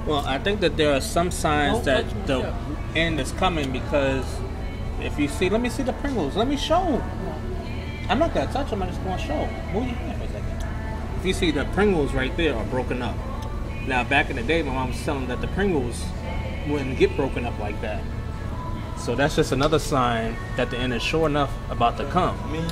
Well, I think that there are some signs that the end is coming because if you see, let me see the Pringles. Let me show. I'm not gonna touch them. I'm just gonna show. Move your hand for a second. If you see the Pringles right there are broken up. Now, back in the day, my mom was telling that the Pringles wouldn't get broken up like that. So that's just another sign that the end is sure enough about to come. I mean,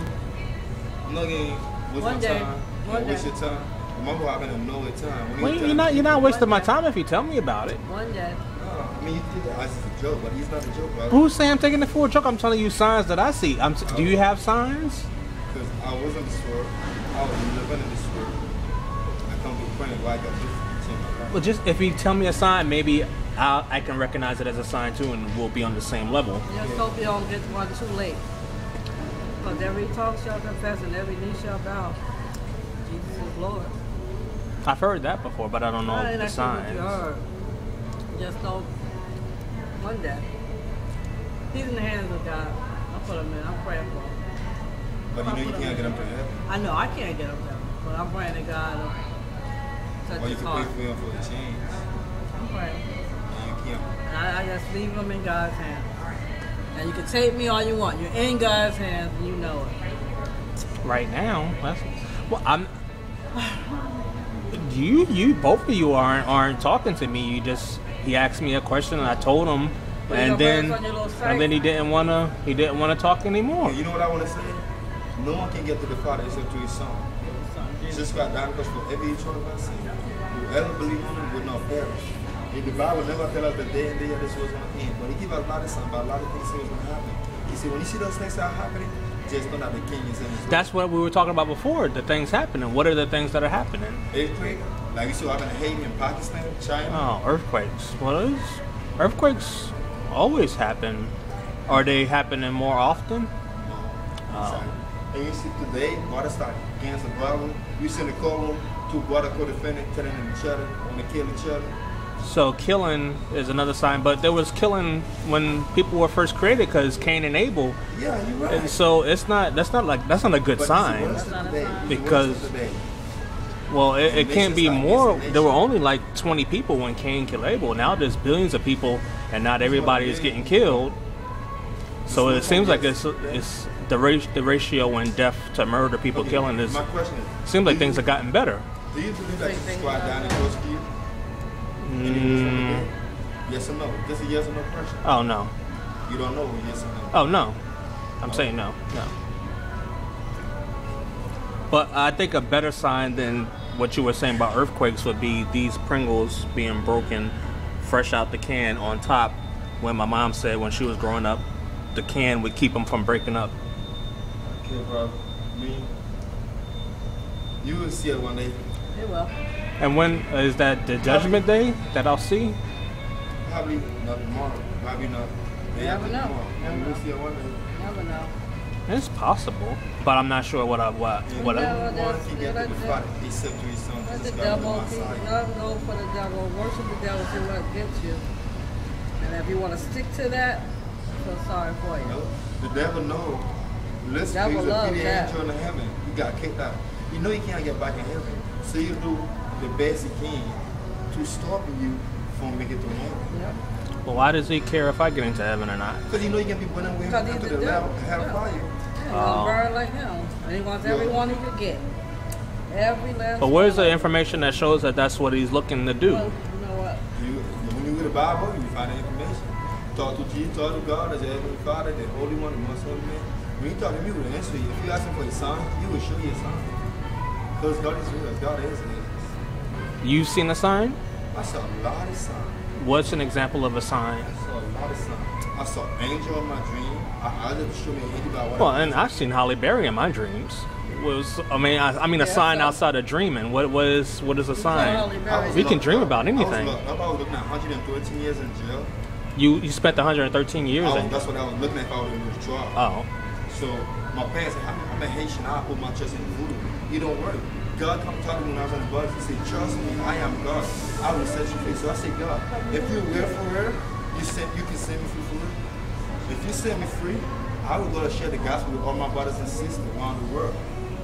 I'm not gonna waste my time. Waste your time. My boy, I'm gonna know it time. Well, you're not wasting my time if you tell me about it. One day. I mean, you think that it's a joke, but he's not a joke, bro. Who's saying I'm taking it for a joke? I'm telling you signs that I see. Do you have signs? Because I was in the store. I was living in the store. I come to a point where I got different. Well, just if you tell me a sign, maybe I can recognize it as a sign too, and we'll be on the same level. Just hope you don't get one too late. Because every tongue shall confess and every knee shall bow. Jesus is Lord. I've heard that before, but I don't know the signs. You heard. Just know one day. He's in the hands of God. I'll put him in. I'm praying for him. But you know you can't get him to heaven. I know I can't get him there, but I'm praying to God to touch Or you his can heart. pray for him for the change. I'm praying. And you can't. And I just leave him in God's hands. And you can take me all you want. You're in God's hands and you know it. Right now, well, I'm. You both of you aren't talking to me. He asked me a question and I told him, and then he didn't wanna talk anymore. You know what I want to say? No one can get to the Father except through His Son. Jesus Christ died because for every each one of us, whoever believes in Him will not perish. The Bible never tell us the day and day of this was going to end, but He give us a lot of signs about a lot of things that was going to happen. He said, when you see those things that are happening, just know that the King is in His way. That's what we were talking about before. The things happening. What are the things that are happening? Earthquake, like you saw happening in Haiti, in Pakistan, China. Oh, earthquakes. Well, earthquakes always happen. Are they happening more often? No. Oh. And you see today, water started against a problem. You see in the courtroom, two brother co-defendants telling each other, want to kill each other. So killing is another sign, but there was killing when people were first created because Cain and Abel. Yeah, you're right. And so that's not a good sign because well, it can't be more. There were only like 20 people when Cain killed Abel. Now there's billions of people, and not everybody is getting killed. So it seems like it's the ratio in death to murder, people killing is. My question is, seems like things have gotten better. do you believe that Jesus squat down and goes to you? Yes or no? Just a yes or no question. Oh no. You don't know yes or no? Oh no. I'm saying no. But I think a better sign than what you were saying about earthquakes would be these Pringles being broken fresh out the can on top. When my mom said when she was growing up, the can would keep them from breaking up. Okay, bro. You will see it one day. It will. And when is that the judgment day that I'll see? Probably not tomorrow. Probably not. Never know. You will see it one day. Never know. It's possible, but I'm not sure what. No one can get to the Father except through His Son. Let the Jesus Christ, the devil, Messiah. not go for the devil, worship the devil, see what gets you. And if you want to stick to that, I feel sorry for you. No, the devil knows. Let's Devil please loves be the that. angel in heaven. You got kicked out. You know you can't get back in heaven. So you do the best you can to stop you from making it to heaven. Yep. Well, why does he care if I get into heaven or not? Because you know you can be burning with him Because after he's the the devil. hellfire. Yeah, he's gonna burn like him. And he wants everyone he could get. Every last But where's one the of information that shows that that's what he's looking to do? them. Well, you know what? When you read the Bible, you find the information. Talk to Jesus, talk to God as your heavenly Father, the Holy One, the Most Holy Man. When you talk to me, He will answer you. If you ask Him for His Son, He will show you His Son. Because God is real. God is real. You've seen a sign? I saw a lot of signs. What's an example of a sign? I saw a lot of signs. I saw angel in my dream. I just showed me an angel about what Well, and I've seen Holly Berry in my dreams. I mean a sign outside of dreaming. What is a sign? We can dream about anything. I was looking at 113 years in jail. You spent 113 years in. That's what I was looking at if I was in withdrawal. Oh. So my parents said, I'm a Haitian. I put my trust in voodoo. It don't work. God come talk to me when I was on the bus. He said, trust me, I am God. I will set you free. So I said, God, if you're real for real, you can set me free for real. If you set me free, I will go to share the gospel with all my brothers and sisters around the world.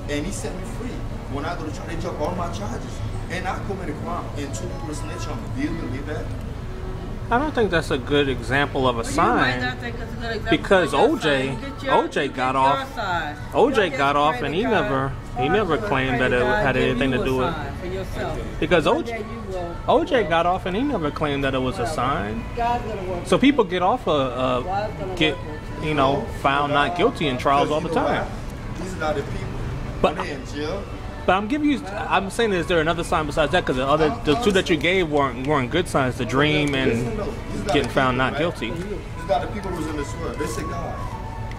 And He set me free. When I go to church, they drop all my charges. and I committed a crime and 2 people snitch on me. Do you believe that? I don't think that's a good example of a Well, you might sign. not think it's a good example Because for your OJ side. You get your- OJ you got get off. your side. OJ You'll got just off, pray and to he God. never Pray claimed to that it God, had give anything you to a do with. sign for yourself. Because One OJ day you will- OJ got off, and he never claimed that it was a Well, sign. God's gonna work. So people get off God's gonna get work with you. found not guilty in trials all the time. These are not the people. But- When they're in jail. But I'm saying, is there another sign besides that? Because the 2 that you gave weren't good signs. The dream and getting found not guilty. These are the people who's in this world. They say, God,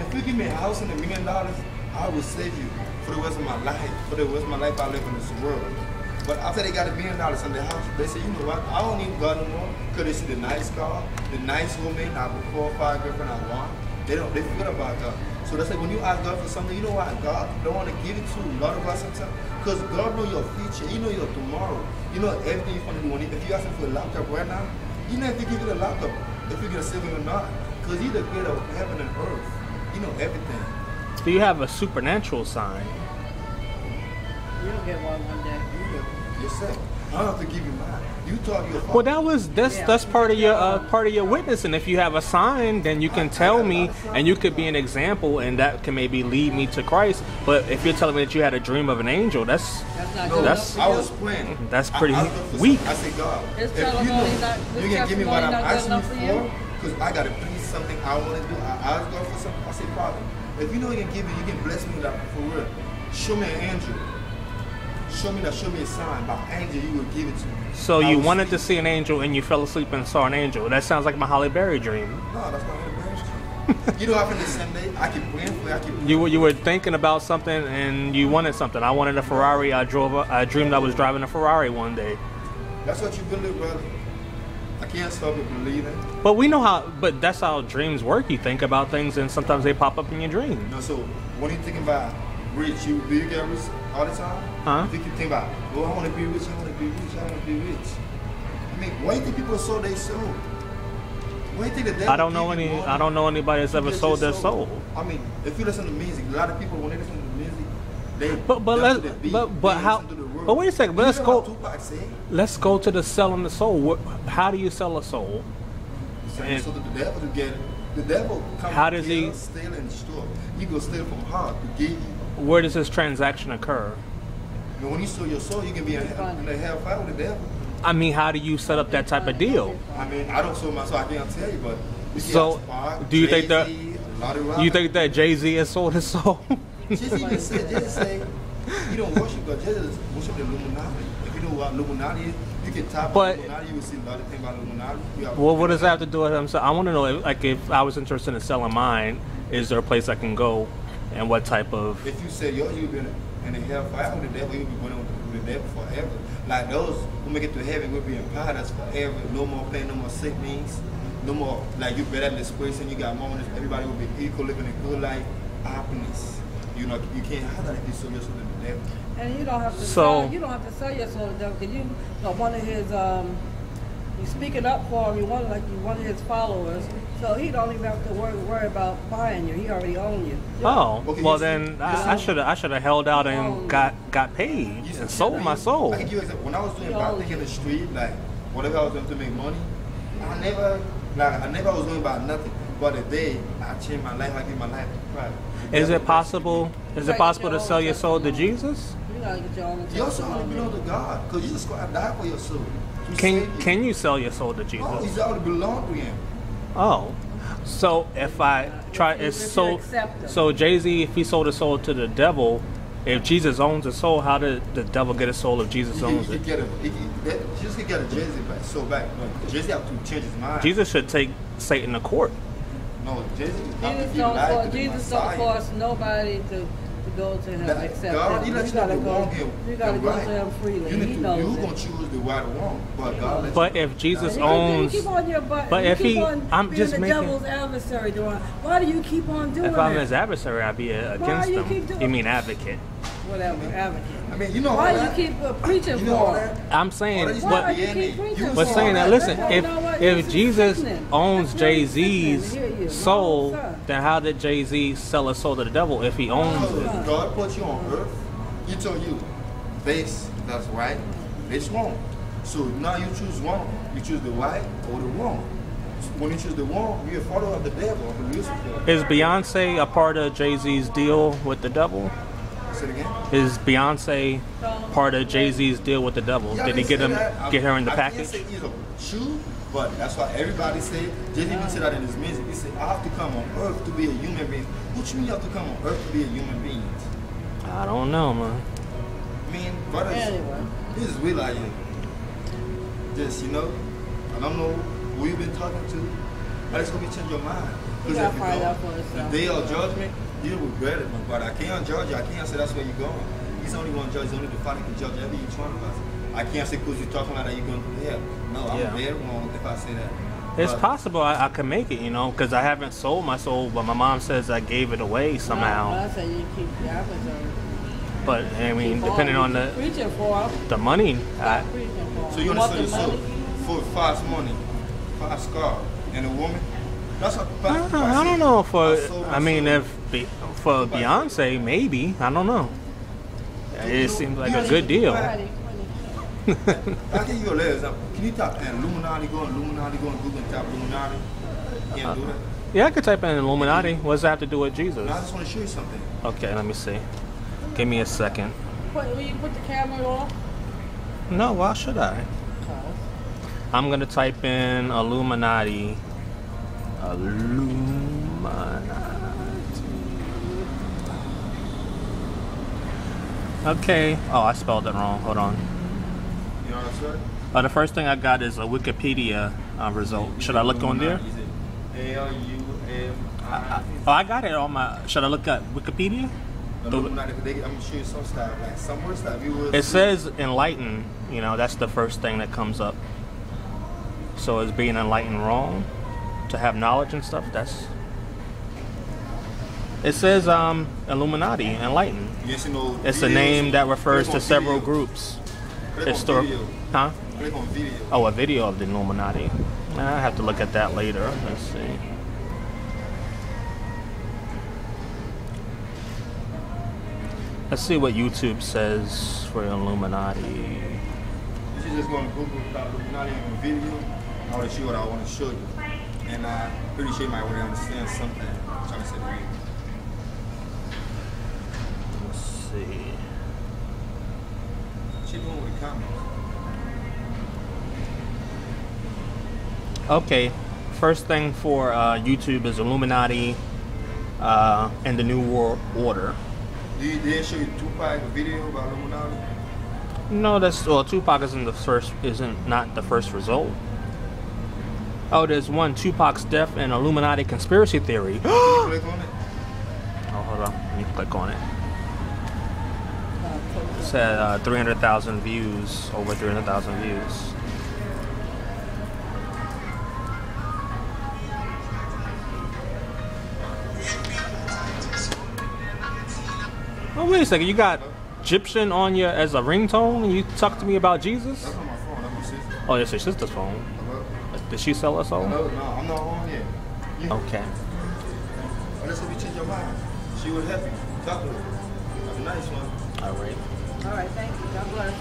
if you give me a house and $1 million, I will save you for the rest of my life. For the rest of my life, I live in this world. But after they got $1 million in their house, they say, you know what? I don't need God no more. Because they see the nice car, the nice woman, I have 4 or 5 girlfriends I want. They forget about God. So they say, when you ask God for something, you know why God don't want to give it to a lot of us sometimes? Because God knows your future. He knows your tomorrow. You know everything you're going to do. If you ask him for a laptop right now, you know if you give it a laptop, if you get a silver or not. Because he's the creator of heaven and earth. You know everything. Do you have a supernatural sign? You'll get one day. You know yourself. I don't have to give you mine. You taught your father. Well, that's part of your witnessing. If you have a sign, then you can tell me, and you could be an example, and that can maybe lead me to Christ. But if you're telling me that you had a dream of an angel, That's not No, good that's- enough I for was you. praying. That's pretty I looked for weak. something. I said, God, His if you testimony know not- his you can give me what I'm testimony not good asking enough for you you? for, because I got to please something I want to do. I asked God for something. I said, Father, if you know you can give me, you can bless me with that for real. Show me an angel. Show me a sign. By angel, you will give it to me. So I you will wanted to speak. see an angel, and you fell asleep and saw an angel. That sounds like my Holly Berry dream. No, that's not the best. You know, after the same day, I keep praying for you. I keep praying. You were thinking about something, and you wanted something. I wanted a Ferrari. I dreamed I was driving a Ferrari one day. That's what you believe, brother. I can't stop you believing. But we know how. But that's how dreams work. You think about things, and sometimes they pop up in your dream. No, so when you think about rich, do you get rich all the time? Huh? You think about, oh, I want to be rich, I want to be rich, I want to be rich. I mean, why do you think people sold their soul? Why do you think the devil I don't know give you any. money I don't know anybody that's to ever get sold your their soul. I mean, if you listen to music, a lot of people when they listen to music, they But that's what they beat. but They how? listen to the word. But wait a second. But You let's know go. what Tupac said? Let's go to the selling the soul. How do you sell a soul? So that the devil to get it. The devil comes How to does kill, he- steal, and destroy. He go steal from heart to give you. Where does this transaction occur? And when you sell your soul, you can be in the hellfire with the devil. I mean, how do you set up that type of deal? I mean, I don't sell my soul, I can't tell you, but you see So, Tupac, do you think that- Jay-Z, a lot of You think that Jay-Z has sold his soul? Jay-Z even said, Jay-Z say, you don't worship God, Jay-Z worship the Illuminati. If you know what Illuminati is, you can type But- on Illuminati, you will see a lot of things about Illuminati. Well, what does that have to do with him? So I want to know, if I was interested in selling mine, is there a place I can go, and what type of? If you say yours, you'll be in the hellfire with the devil, you'll be going with the devil forever. Like those who make it to heaven will be in paradise forever. No more pain, no more sickness, no more, like you better than this person, you got moments, everybody will be equal, living a good life, happiness. You know, you can't have that if you sell yourself to the devil. And you don't have to So- sell, you don't have to sell your soul to them because you know one of his you speaking up for him. You one of his followers, so he don't even have to worry about buying you. He already owns you. Oh, Okay, well you see- then you see- I should have held out and got paid You and see, sold my soul. I can give you an example. When I was doing You backpack in the street, like whatever I was doing to make money, I never was doing about nothing. But the day I changed my life, I gave my life to Christ. Is it possible? Is it possible to sell your soul to Jesus? You gotta get your own. Your soul only testimony. belongs to God, because Jesus Christ died for your soul. to Can save you. can you sell your soul to Oh, Jesus? it's already belong to Him. Oh, so if I try, it's If you so accept him. so Jay-Z, if he sold his soul to the devil, if Jesus owns the soul, how did the devil get a soul if Jesus owns He it? get Jesus could get a Jay-Z back, so back. But Jay-Z have to change his mind. Jesus should take Satan to court. No, Jay-Z have to Jesus give life don't to the Jesus don't Messiah. force nobody to go to him That- except God, him. He let You you know gotta the go. wrong You gotta and go right. to him freely. You He need to, knows you it. gonna choose the right or wrong, but God lets But you. if Jesus You owns, keep on your butt. but you if keep he- on I'm being just the making- devil's adversary, doing. Why do you keep on doing if I'm that? his adversary, I'd be against you him. keep doing- You mean advocate? Whatever, advocate. I mean, you know Why all you that. keep preaching You know all for? that. I'm saying, Why Why but you keep preaching You but for? saying that, listen, You know what? if This is Jesus sickening. owns That's really Jay-Z's sickening to hear you. soul, No, sir. then how did Jay-Z sell his soul to the devil if he owns it? God put you on earth. He told you, this, that's right. It's wrong. So now you choose one. You choose the right or the wrong. When you choose the wrong, you're a follower of the devil, of Lucifer. Is Beyonce a part of Jay-Z's deal with the devil? Say it again? Is Beyonce part of Jay-Z's deal with the devil? Yeah, Did he get her in the package? I can't say either true, but that's why everybody say, Jay-Z even said that in his music. He said, I have to come on earth to be a human being. What you mean you have to come on earth to be a human being? I don't know, man. I mean, brothers, Anyway. this is real out here. Just, you know, I don't know who you've been talking to. I just hope you change your mind. You gotta find out for yourself. The day of judgment, you regret it, my brother. I can't judge you. I can't say that's where you're going. He's only one judge. He's only the Father can judge every each one of us. I can't say because you're talking like that you're going to hell. No, I'm dead wrong if I say that. It's possible I can make it, you know, because I haven't sold my soul, but my mom says I gave it away somehow. No, I say you keep the episode. But I mean, depending on the money. So you want to sell yourself for fast money, fast car, and a woman? That's a fast. I don't know for Beyonce, maybe. I don't know. It seems like a good deal. I'll give you a little example. Can you type in Illuminati, go on Google and type Illuminati? You can't do that? Yeah, I could type in Illuminati. What does that have to do with Jesus? No, I just want to show you something. Okay, let me see. Give me a second. Will you put the camera off? No, why should I? I'm gonna type in Illuminati. Okay. Oh, I spelled it wrong. Hold on. You know what I'm saying? The first thing I got is a Wikipedia result. Should I look on there? I got it on my. Should I look at Wikipedia? I'm gonna show you some stuff, like some more stuff. It says enlighten. You know, that's the first thing that comes up. So is being enlightened wrong? To have knowledge and stuff? That's. It says Illuminati, enlightened. Yes, you know, it's a name that refers to several groups. Historical, huh? Click on video. Oh, a video of the Illuminati. I have to look at that later. Let's see. Let's see what YouTube says for Illuminati. This is just going to Google Illuminati on video. I want to show what I want to show you. And I'm pretty sure you might want to understand something I'm trying to say to you. Let's see. What you doing with the comments? Okay. First thing for YouTube is Illuminati and the New World Order. Did they show you Tupac video about Illuminati? No, Tupac isn't not the first result. Oh, there's one, Tupac's death and Illuminati conspiracy theory. Can you click on it? Oh, hold on. Let me click on it. It said 300,000 views, over 300,000 views. Oh, wait a second. You got Egyptian on you as a ringtone and you talk to me about Jesus? That's on my phone. That's my sister. Oh, that's your sister's phone. Hello? Did she sell us all? No, I'm not on yet. Okay. Let's hope you change your mind. She will help you. Talk to her. Have a nice one. All right. All right, thank you. God bless.